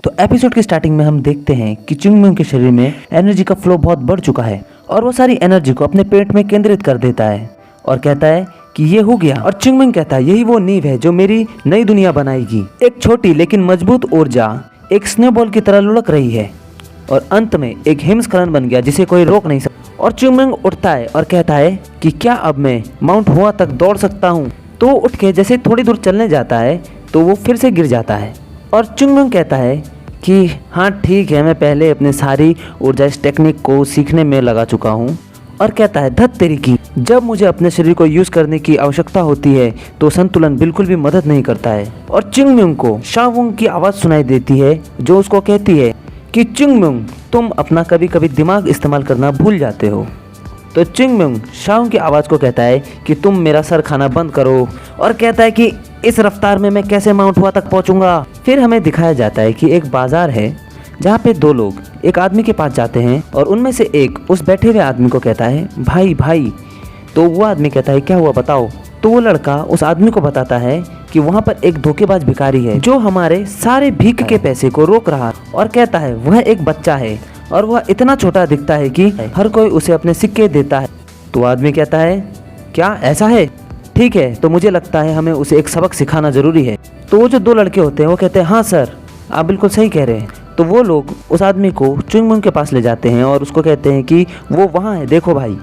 तो एपिसोड के स्टार्टिंग में हम देखते हैं कि चुंगमुंग के शरीर में एनर्जी का फ्लो बहुत बढ़ चुका है और वो सारी एनर्जी को अपने पेट में केंद्रित कर देता है और कहता है कि ये हो गया। और चुंगमुंग कहता है यही वो नींव है जो मेरी नई दुनिया बनाएगी। एक छोटी लेकिन मजबूत ऊर्जा एक स्नोबॉल की तरह लुढ़क रही है और अंत में एक हिमस्खलन बन गया जिसे कोई रोक नहीं सकता। और चुंगमुंग उठता है और कहता है कि क्या अब मैं माउंट हुआ तक दौड़ सकता हूँ। तो वो उठ के जैसे थोड़ी दूर चलने जाता है तो वो फिर से गिर जाता है और चुंगमुंग कहता है कि हाँ ठीक है, मैं पहले अपने सारी ऊर्जा इस टेक्निक को सीखने में लगा चुका हूँ। और कहता है धत तेरी की, जब मुझे अपने शरीर को यूज करने की आवश्यकता होती है तो संतुलन बिल्कुल भी मदद नहीं करता है। और चुंगमुंग को शाओवुंग की आवाज़ सुनाई देती है जो उसको कहती है कि चुंगमुंग तुम अपना कभी कभी दिमाग इस्तेमाल करना भूल जाते हो। तो चुंगमुंग शाओवुंग की आवाज़ को कहता है कि तुम मेरा सर खाना बंद करो और कहता है कि इस रफ्तार में मैं कैसे माउंट हुआ तक पहुंचूंगा। फिर हमें दिखाया जाता है कि एक बाजार है जहाँ पे दो लोग एक आदमी के पास जाते हैं और उनमें से एक उस बैठे हुए आदमी को कहता है भाई भाई। तो वो आदमी कहता है क्या हुआ बताओ। तो वो लड़का उस आदमी को बताता है कि वहाँ पर एक धोखेबाज भिखारी है जो हमारे सारे भीख के पैसे को रोक रहा है और कहता है वह एक बच्चा है और वह इतना छोटा दिखता है कि हर कोई उसे अपने सिक्के देता है। तो आदमी कहता है क्या ऐसा है, ठीक है, तो मुझे लगता है हमें उसे एक सबक सिखाना जरूरी है। तो वो जो दो लड़के होते हैं वो कहते हैं हाँ सर आप बिल्कुल सही कह रहे हैं। तो वो लोग उस आदमी को चुंगमुंग के पास ले जाते हैं और उसको कहते हैं कि वो वहाँ है देखो भाई।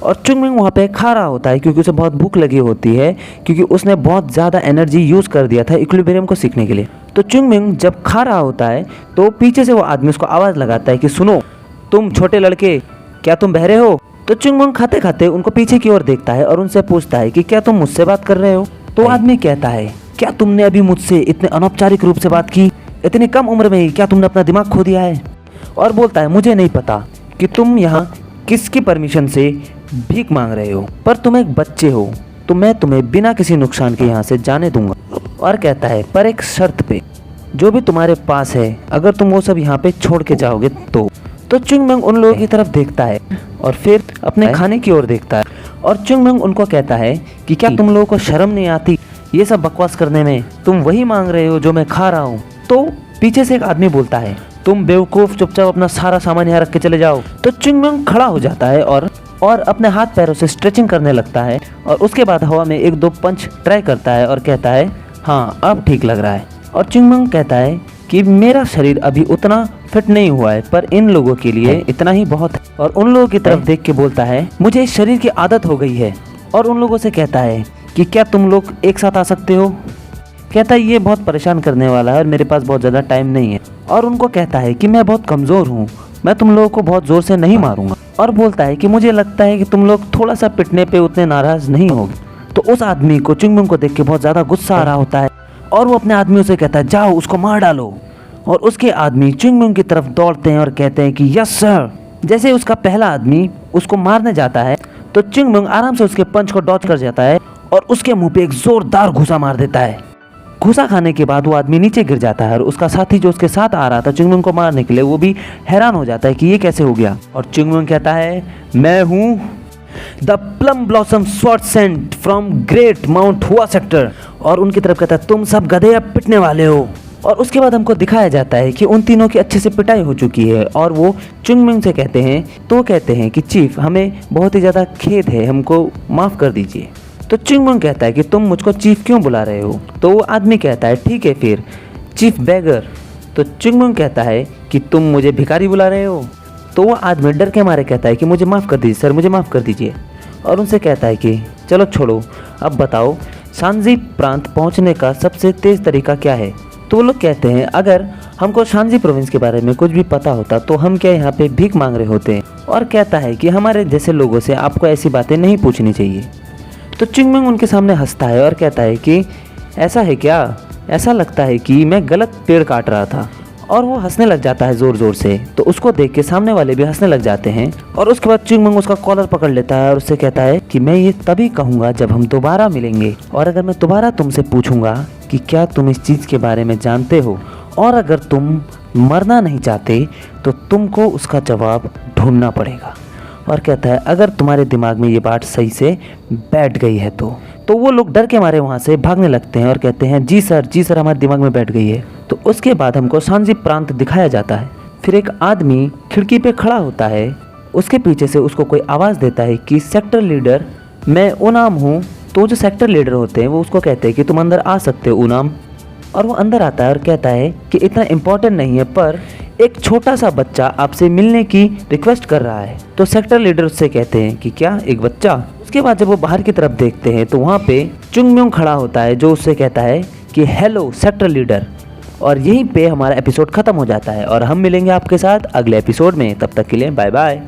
और चुंगमुंग वहाँ पे खा रहा होता है क्योंकि उसे बहुत भूख लगी होती है क्योंकि उसने बहुत ज़्यादा एनर्जी यूज़ कर दिया था इक्विलिब्रियम को सीखने के लिए। तो चुंगमुंग जब खा रहा होता है तो पीछे से वो आदमी उसको आवाज़ लगाता है कि सुनो तुम छोटे लड़के, क्या तुम बहरे हो। तो चुंगमुंग खाते खाते उनको पीछे की ओर देखता है और उनसे पूछता है कि क्या तुम मुझसे बात कर रहे हो। तो आदमी कहता है क्या तुमने अभी मुझसे इतने अनौपचारिक रूप से बात की, इतनी कम उम्र में ही क्या तुमने अपना दिमाग खो दिया है। और बोलता है मुझे नहीं पता कि तुम यहाँ किसकी परमिशन से भीख मांग रहे हो, पर तुम एक बच्चे हो तो मैं तुम्हें बिना किसी नुकसान के यहाँ से जाने दूंगा। और कहता है पर एक शर्त पे, जो भी तुम्हारे पास है अगर तुम वो सब यहाँ पे छोड़ के जाओगे तो। चुंगमुंग उन लोगों की तरफ देखता है और फिर अपने खाने की ओर देखता है और चुंगमुंग उनको कहता है कि क्या तुम लोगों को शर्म नहीं आती ये सब बकवास करने में, तुम वही मांग रहे हो जो मैं खा रहा हूँ। तो पीछे से एक आदमी बोलता है तुम बेवकूफ़, चुपचाप अपना सारा सामान यहाँ रख के चले जाओ। तो चुंगमुंग खड़ा हो जाता है और अपने हाथ पैरों से स्ट्रेचिंग करने लगता है और उसके बाद हवा में एक दो पंच ट्राई करता है और कहता है हाँ अब ठीक लग रहा है। और चुंगमुंग कहता है कि मेरा शरीर अभी उतना फिट नहीं हुआ है पर इन लोगों के लिए इतना ही बहुत है। और उन लोगों की तरफ देख के बोलता है मुझे इस शरीर की आदत हो गई है। और उन लोगों से कहता है कि क्या तुम लोग एक साथ आ सकते हो। कहता है ये बहुत परेशान करने वाला है और मेरे पास बहुत ज़्यादा टाइम नहीं है। और उनको कहता है कि मैं बहुत कमज़ोर हूँ, मैं तुम लोगों को बहुत ज़ोर से नहीं मारूंगा। और बोलता है कि मुझे लगता है कि तुम लोग थोड़ा सा पिटने पे उतने नाराज़ नहीं होगे। तो उस आदमी को चुंगमुंग को देख के बहुत ज़्यादा गुस्सा आ रहा होता है और वो अपने आदमियों से कहता है जाओ उसको मार डालो। और उसके आदमी चुंगमुंग की तरफ दौड़ते हैं और कहते हैं कि यस सर। जैसे उसका पहला आदमी उसको मारने जाता है तो चुंगमुंग आराम से उसके पंच को डॉच कर जाता है और उसके मुंह पे एक जोरदार घूसा मार देता है। घूसा खाने के बाद वो आदमी नीचे गिर जाता है और उसका साथी जो उसके साथ आ रहा था चुंगमुंग को मारने के लिए वो भी हैरान हो जाता है कि ये कैसे हो गया। और चुंगमुंग कहता है मैं हूँ the plum blossom sword Saint from great mount हुआ सेक्टर। और उनकी तरफ कहता है तुम सब गधे अब पिटने वाले हो। और उसके बाद हमको दिखाया जाता है कि उन तीनों की अच्छे से पिटाई हो चुकी है और वो चुंगमुंग से कहते हैं तो कहते हैं कि चीफ हमें बहुत ही ज़्यादा खेद है, हमको माफ़ कर दीजिए। तो चुंगमुंग कहता है कि तुम मुझको चीफ क्यों बुला रहे हो। तो वो आदमी कहता है ठीक है फिर चीफ बैगर। तो चुंगमुंग कहता है कि तुम मुझे भिखारी बुला रहे हो। तो वो आदमी डर के मारे कहता है कि मुझे माफ़ कर दीजिए सर, मुझे माफ़ कर दीजिए। और उनसे कहता है कि चलो छोड़ो, अब बताओ शांजी प्रांत पहुंचने का सबसे तेज़ तरीका क्या है। तो वो लोग कहते हैं अगर हमको शांजी प्रोविंस के बारे में कुछ भी पता होता तो हम क्या यहाँ पे भीख मांग रहे होते। और कहता है कि हमारे जैसे लोगों से आपको ऐसी बातें नहीं पूछनी चाहिए। तो चुंगमुंग उनके सामने हंसता है और कहता है कि ऐसा है क्या, ऐसा लगता है कि मैं गलत पेड़ काट रहा था। और वो हंसने लग जाता है ज़ोर ज़ोर से। तो उसको देख के सामने वाले भी हंसने लग जाते हैं। और उसके बाद चुंगमुंग उसका कॉलर पकड़ लेता है और उससे कहता है कि मैं ये तभी कहूँगा जब हम दोबारा मिलेंगे और अगर मैं दोबारा तुमसे पूछूंगा कि क्या तुम इस चीज़ के बारे में जानते हो और अगर तुम मरना नहीं चाहते तो तुमको उसका जवाब ढूंढना पड़ेगा। और कहता है अगर तुम्हारे दिमाग में ये बात सही से बैठ गई है तो तो वो लोग डर के मारे वहाँ से भागने लगते हैं और कहते हैं जी सर हमारे दिमाग में बैठ गई है। तो उसके बाद हमको सांजी प्रांत दिखाया जाता है। फिर एक आदमी खिड़की पे खड़ा होता है, उसके पीछे से उसको कोई आवाज़ देता है कि सेक्टर लीडर मैं ओनाम हूँ। तो जो सेक्टर लीडर होते हैं वो उसको कहते हैं कि तुम अंदर आ सकते हो ओनाम। और वो अंदर आता है और कहता है कि इतना इम्पोर्टेंट नहीं है, पर एक छोटा सा बच्चा आपसे मिलने की रिक्वेस्ट कर रहा है। तो सेक्टर लीडर उससे कहते हैं कि क्या एक बच्चा। उसके बाद जब वो बाहर की तरफ देखते हैं तो वहाँ पे चुंगम्योंग खड़ा होता है जो उससे कहता है कि हेलो सेक्टर लीडर। और यहीं पे हमारा एपिसोड खत्म हो जाता है और हम मिलेंगे आपके साथ अगले एपिसोड में। तब तक के लिए बाय बाय।